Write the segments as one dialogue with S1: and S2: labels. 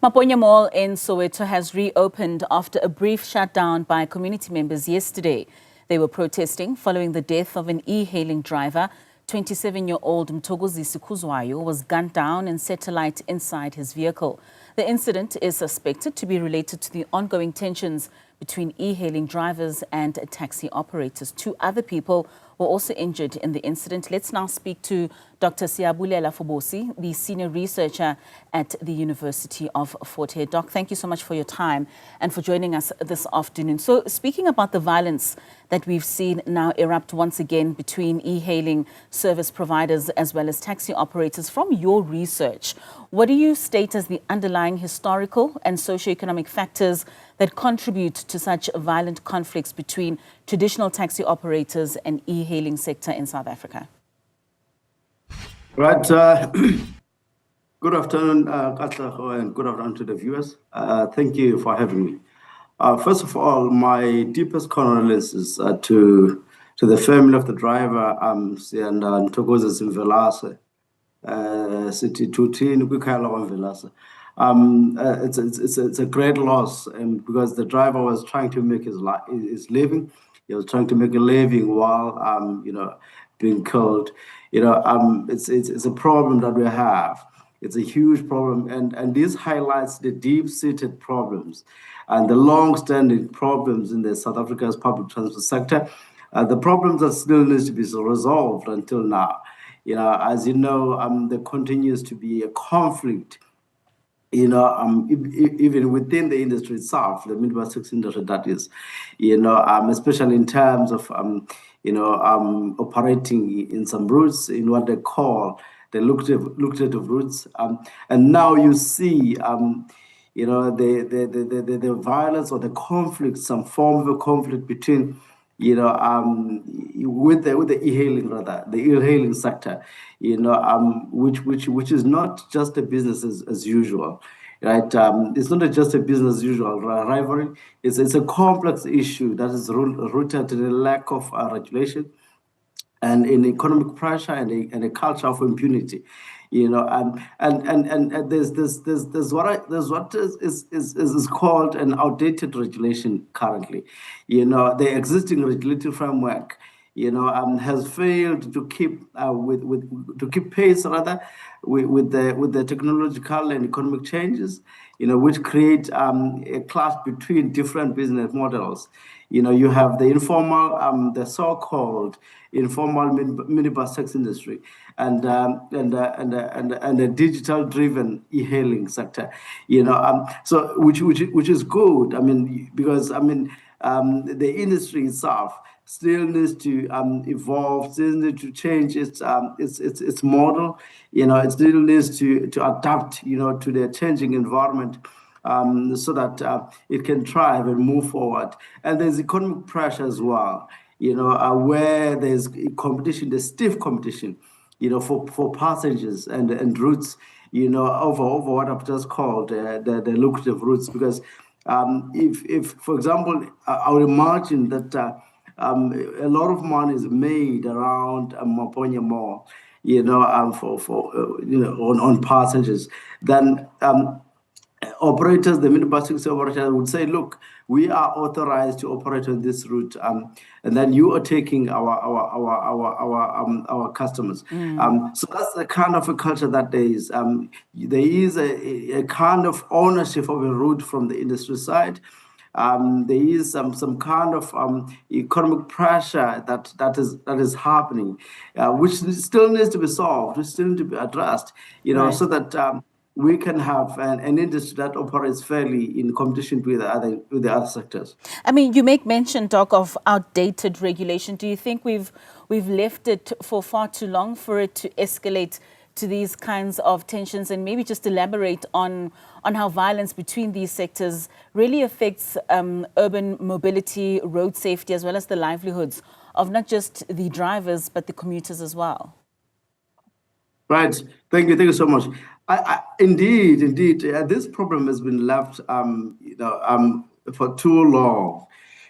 S1: Maponya Mall in Soweto has reopened after a brief shutdown by community members yesterday. They were protesting following the death of an e-hailing driver. 27-year-old Mthokozi Sikuzwayo was gunned down and set alight inside his vehicle. The incident is suspected to be related to the ongoing tensions between e-hailing drivers and taxi operators. 2 other people were also injured in the incident. Let's now speak to Dr. Siyabulela Fobosi, the senior researcher at the University of Fort Hare. Doc, thank you so much for your time and for joining us this afternoon. So speaking about the violence that we've seen now erupt once again between e-hailing service providers as well as taxi operators, from your research, what do you state as the underlying historical and socio-economic factors that contribute to such violent conflicts between traditional taxi operators and e-hailing sector in South Africa?
S2: Right. Good afternoon, Katleho, and good afternoon to the viewers. Thank you for having me. First of all, my deepest condolences to the family of the driver, and Ntokozi Simvelase, City Tutin, Velase. It's a great loss, and because the driver was trying to make his living, he was trying to make a living while being killed. It's a problem that we have. It's a huge problem, and this highlights the deep-seated problems and the long-standing problems in the South Africa's public transport sector. The problems that still needs to be resolved until now. As you know, there continues to be a conflict. Even within the industry itself, the minibus taxi industry, that is, especially in terms of, operating in some routes in what they call the lucrative routes. And now you see, the violence or the conflict, some form of a conflict between, with the e-hailing, rather, the e-hailing sector, which is not just a business as usual, right? It's not just a business as usual rivalry. It's a complex issue that is rooted in a lack of regulation and in economic pressure and a culture of impunity. And there's what is called an outdated regulation currently. The existing regulatory framework, has failed to keep pace rather with the technological and economic changes, which create a clash between different business models. You have the informal, the so-called informal minibus taxi industry, and the digital-driven e-hailing sector. So which is good. Because the industry itself still needs to evolve, still needs to change its model. It still needs to adapt, to the changing environment, so that it can thrive and move forward. And there's economic pressure as well, where there's competition, there's stiff competition, for passengers and routes, over what I've just called the lucrative routes. Because if for example, I would imagine that a lot of money is made around Maponya Mall, on passengers, then operators, the minibus taxi operators would say, look, we are authorized to operate on this route, and then you are taking our customers. So that's the kind of a culture that there is. There is a kind of ownership of a route from the industry side. There is some kind of economic pressure that is happening, which still needs to be solved, which still needs to be addressed,
S1: Right.
S2: so that we can have an industry that operates fairly in competition with the other sectors.
S1: You make mention, Doc, of outdated regulation. Do you think we've left it for far too long for it to escalate to these kinds of tensions? And maybe just elaborate on how violence between these sectors really affects urban mobility, road safety, as well as the livelihoods of not just the drivers, but the commuters as well.
S2: Right. Thank you so much. Indeed, this problem has been left, for too long,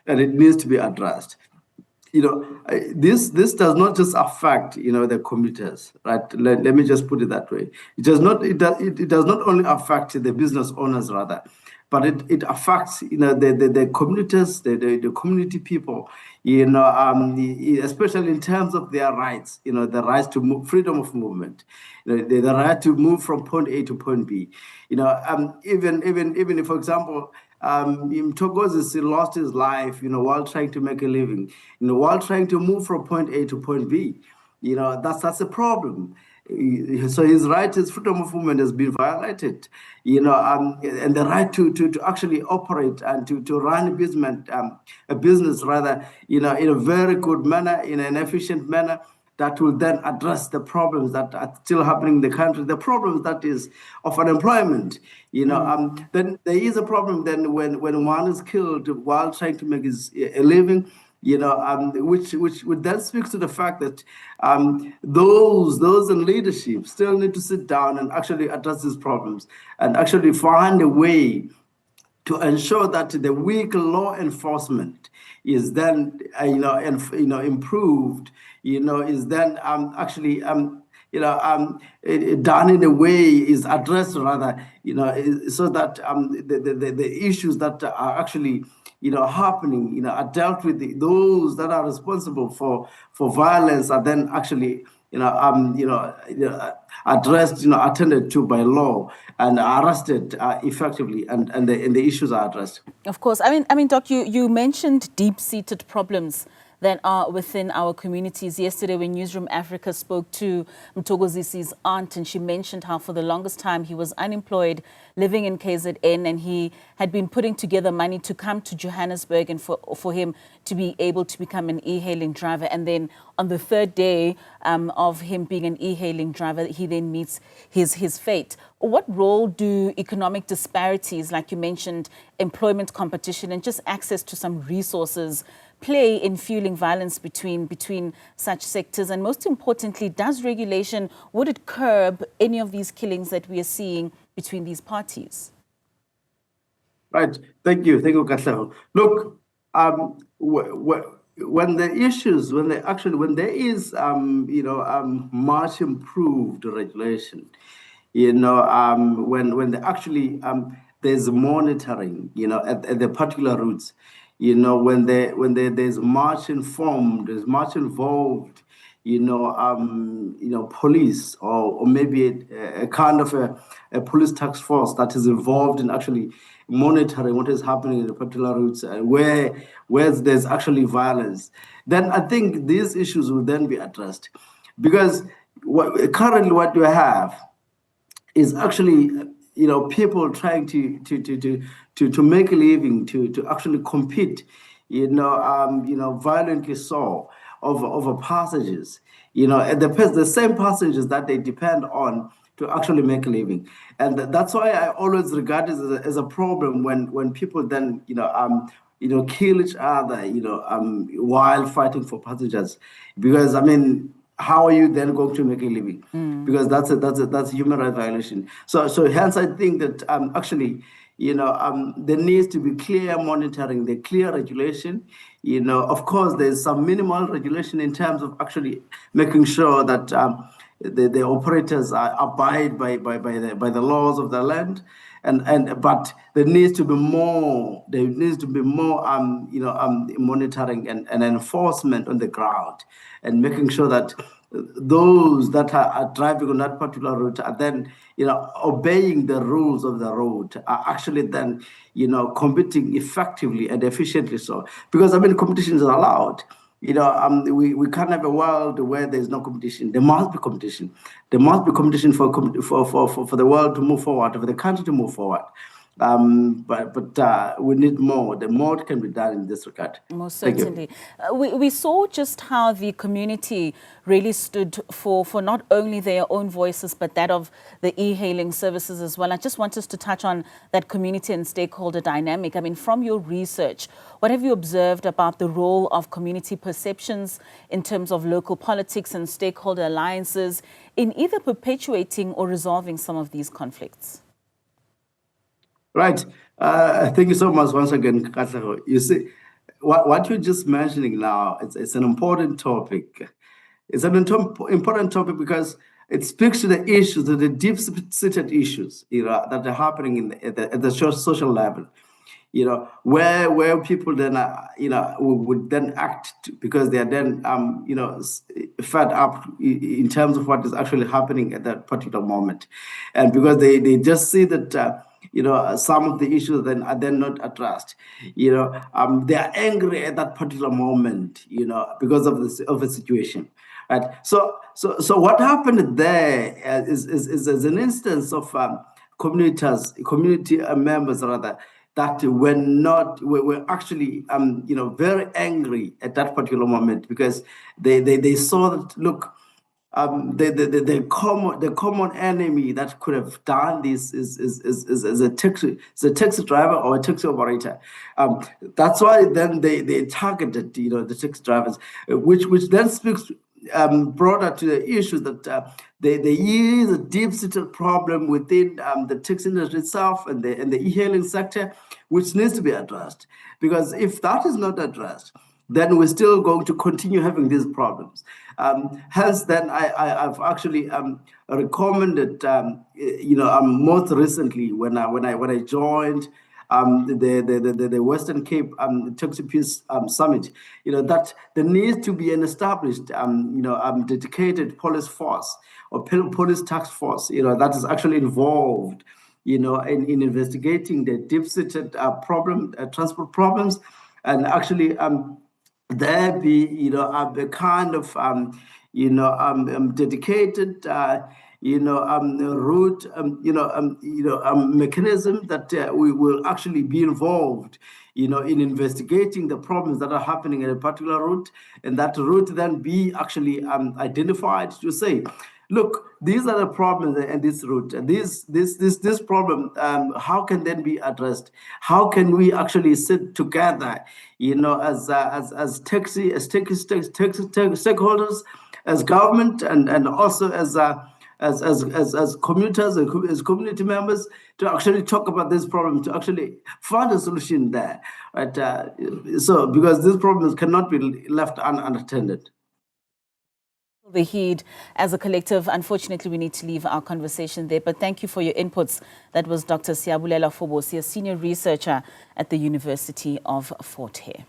S2: and it needs to be addressed. this does not just affect the commuters, right? Let me just put it that way. It does not only affect the business owners rather, but it affects the commuters, the community people, especially in terms of their rights, the rights to move, freedom of movement, the right to move from point A to point B. Even if, for example, Mthokozisi lost his life, while trying to make a living, while trying to move from point A to point B. That's a problem. So his right, his freedom of movement has been violated, and the right to actually operate and to run a business rather, in a very good manner, in an efficient manner, that will then address the problems that are still happening in the country, the problems that is of unemployment. Then there is a problem then when one is killed while trying to make a living, which then speaks to the fact that those in leadership still need to sit down and actually address these problems and actually find a way to ensure that the weak law enforcement is then improved, is then actually done in a way, is addressed rather, so that the issues that are actually happening, are dealt with. Those that are responsible for violence are then actually addressed, attended to by law and arrested effectively, and the issues are addressed.
S1: Of course. I mean, Doc, you mentioned deep-seated problems that are within our communities. Yesterday, when Newzroom Afrika spoke to Mthokozisi's aunt, and she mentioned how for the longest time he was unemployed, living in KZN, and he had been putting together money to come to Johannesburg and for him to be able to become an e-hailing driver. And then on the third day of him being an e-hailing driver, he then meets his fate. What role do economic disparities, like you mentioned, employment competition, and just access to some resources play in fueling violence between such sectors? And most importantly, does regulation, would it curb any of these killings that we are seeing between these parties?
S2: Right. Thank you, Katleho. Look, when there is much improved regulation, when there's monitoring, at the particular routes, when there's much informed, there's much involved, police or maybe a kind of a police task force that is involved in actually monitoring what is happening in the particular routes where there's actually violence, then I think these issues will then be addressed. Because currently what you have is actually people trying to make a living, to actually compete, violently so over passages, the same passages that they depend on to actually make a living. And that's why I always regard it as a problem when people then kill each other while fighting for passages. Because how are you then going to make a living? Because that's a human rights violation. So hence I think that actually there needs to be clear monitoring, the clear regulation. Of course, there's some minimal regulation in terms of actually making sure that the operators abide by the laws of the land. But there needs to be more. There needs to be more, monitoring and enforcement on the ground, and making sure that those that are driving on that particular route are then, obeying the rules of the road, are actually then, competing effectively and efficiently. So, because competition is allowed. We can't have a world where there's no competition. There must be competition. There must be competition for the world to move forward, for the country to move forward. But we need more. The more can be done in this regard.
S1: Most certainly. We saw just how the community really stood for not only their own voices, but that of the e-hailing services as well. I just want us to touch on that community and stakeholder dynamic. From your research, what have you observed about the role of community perceptions in terms of local politics and stakeholder alliances in either perpetuating or resolving some of these conflicts?
S2: Right. Thank you so much once again, Katleho. You see, what you're just mentioning now, it's an important topic. It's an important topic because it speaks to the issues, the deep-seated issues, that are happening at the social level. Where people then, would then act because they are then, fed up in terms of what is actually happening at that particular moment, and because they just see that. Some of the issues then are then not addressed. They are angry at that particular moment. Because of the situation, right? So what happened there is an instance of community members rather that were actually very angry at that particular moment because they saw that, look, the common enemy that could have done this is a taxi driver or a taxi operator. That's why then they targeted the taxi drivers, which then speaks broader to the issue that there is a deep-seated problem within the taxi industry itself and the e-hailing sector, which needs to be addressed. Because if that is not addressed, then we're still going to continue having these problems. Hence, then I've actually recommended, most recently when I joined the Western Cape Taxi Peace Summit, that there needs to be an established, dedicated police force or police task force, that is actually involved, in investigating the deep-seated transport problems, and actually there be a kind of dedicated route mechanism that we will actually be involved in investigating the problems that are happening in a particular route, and that route then be actually identified to say, look, these are the problems in this route, and this problem, how can then be addressed? How can we actually sit together, as taxi stakeholders, as government, and also as commuters, as community members, to actually talk about this problem, to actually find a solution there, right? So because these problems cannot be left unattended.
S1: The heed as a collective. Unfortunately, we need to leave our conversation there, but thank you for your inputs. That was Dr. Siyabulela Fobosi, a senior researcher at the University of Fort Hare.